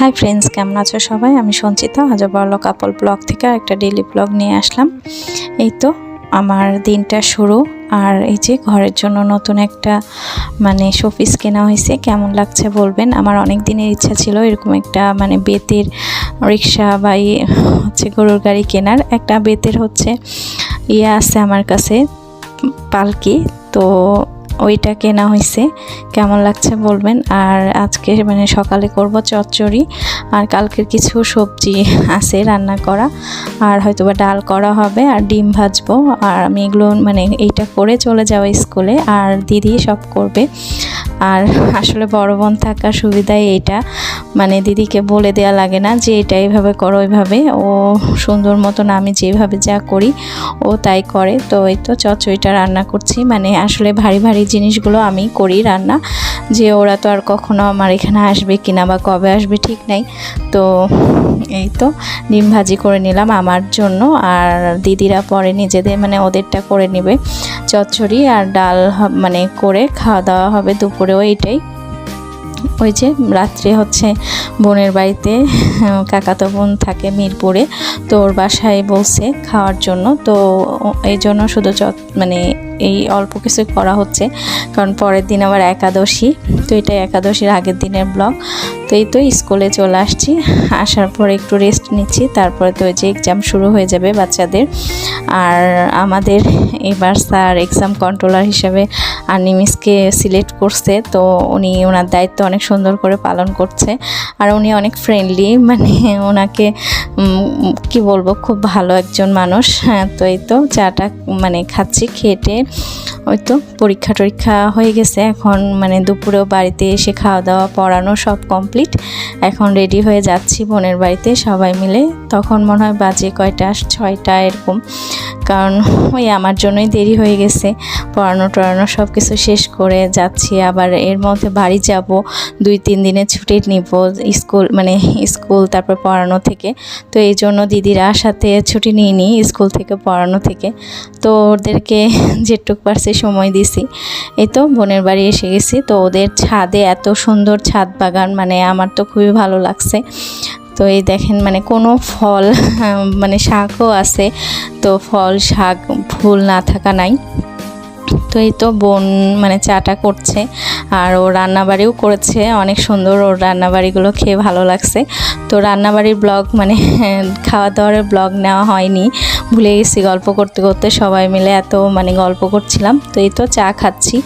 Hi friends, কেমন আছো সবাই? আমি সঞ্চিতা আজও বড়লোক কাপল ব্লগ থেকে একটা ডেইলি ব্লগ নিয়ে আসলাম। এই তো আমার দিনটা শুরু। আর এই যে ঘরের জন্য নতুন একটা শোপিস কেনা হয়েছে। কেমন লাগছে বলবেন। আমার অনেক দিনের ইচ্ছা ছিল এরকম একটা বেতের রিক্সা বা গরুর গাড়ি কেনার। একটা বেতের আছে আমার কাছে, পালকি, তো ওইটা কেনা হয়েছে। কেমন লাগছে বলবেন। আর আজকে সকালে করব চচ্চড়ি, আর কালকের কিছু সবজি আছে রান্না করা, আর হয়তোবা ডাল করা হবে, আর ডিম ভাজবো। আর আমি এগুলো এইটা করে চলে যাওয়া স্কুলে, আর দিদি সব করবে। আর আসলে বড় বোন থাকার সুবিধায় এইটা দিদিকে বলে দেওয়া লাগে না যে এটা এইভাবে করো ওইভাবে, ও সুন্দর মতন আমি যেভাবে যা করি ও তাই করে। তো এই তো চচ্চড়িটা রান্না করছি। আসলে ভারী ভারী জিনিসগুলো আমি করি রান্না, যে ওরা তো আর কখনো আমার এখানে আসবে কিনা বা কবে আসবে ঠিক নাই। তো এই তো ডিম ভাজি করে নিলাম আমার জন্য, আর দিদিরা পরে নিজেদের ওদেরটা করে নেবে। চচ্চড়ি আর ডাল করে খাওয়া দাওয়া হবে দুপুরেও। এইটাই, ওই যে রাত্রে বোনের বাড়িতে, কাকাতো বোন থাকে মিরপুরে, তো ওর বাসায় বলছে খাওয়ার জন্য। তো এই জন্য শুধু এই অল্প কিছু করা হচ্ছে, কারণ পরের দিন আবার একাদশী। তো এটা একাদশীর আগের দিনের ব্লগ। তো এই তো স্কুলে চলে আসছি, আসার পর একটু রেস্ট নিচ্ছি। তারপরে তো যে এক্সাম শুরু হয়ে যাবে বাচ্চাদের। আর আমাদের এবার স্যার এক্সাম কন্ট্রোলার হিসেবে আনিমিসকে সিলেক্ট করছে। তো উনি ওনার দায়িত্ব অনেক সুন্দর করে পালন করছে, আর উনি অনেক ফ্রেন্ডলি, ওনাকে কি বলবো, খুব ভালো একজন মানুষ। হ্যাঁ, তো এই তো চাটা খাচ্ছি। খেটে ওই তো পরীক্ষা টরীক্ষা হয়ে গেছে। এখন দুপুরেও বাড়িতে এসে খাওয়া দাওয়া পড়ানো সব কমপ্লিট। এখন রেডি হয়ে যাচ্ছি বোনের বাড়িতে সবাই মিলে। তখন মনে হয় বাজে কয়টা, 6টা এরকম, কারণ ওই আমার জন্যই দেরি হয়ে গেছে। পড়ানো টড়ানো সব কিছু শেষ করে যাচ্ছি। আবার এর মধ্যে বাড়ি যাব, 2-3 দিনের ছুটি নিব স্কুল তারপর পড়ানো থেকে। তো এই জন্য দিদিরা সাথে ছুটি নিয়ে নিই স্কুল থেকে, পড়ানো থেকে। তো ওদেরকে যেটুক পারছে সময় দিছি। এই তো বোনের বাড়ি এসে গেছি। তো ওদের ছাদে এত সুন্দর ছাদ বাগান, আমার তো খুবই ভালো লাগছে। তো এই দেখেন কোনো ফল শাকও আছে, তো ফল শাক ফুল না থাকা নাই। তো এই তো বোন চাটা করছে, আর ও রান্নাবাড়িও করেছে অনেক সুন্দর। ওর রান্নাবাড়িগুলো খেয়ে ভালো লাগছে। তো রান্নাবাড়ির ব্লগ খাওয়া দাওয়ার ব্লগ নেওয়া হয়নি, ভুলে গেছি। গল্প করতে করতে সবাই মিলে এত গল্প করছিলাম। তো এই তো চা খাচ্ছি।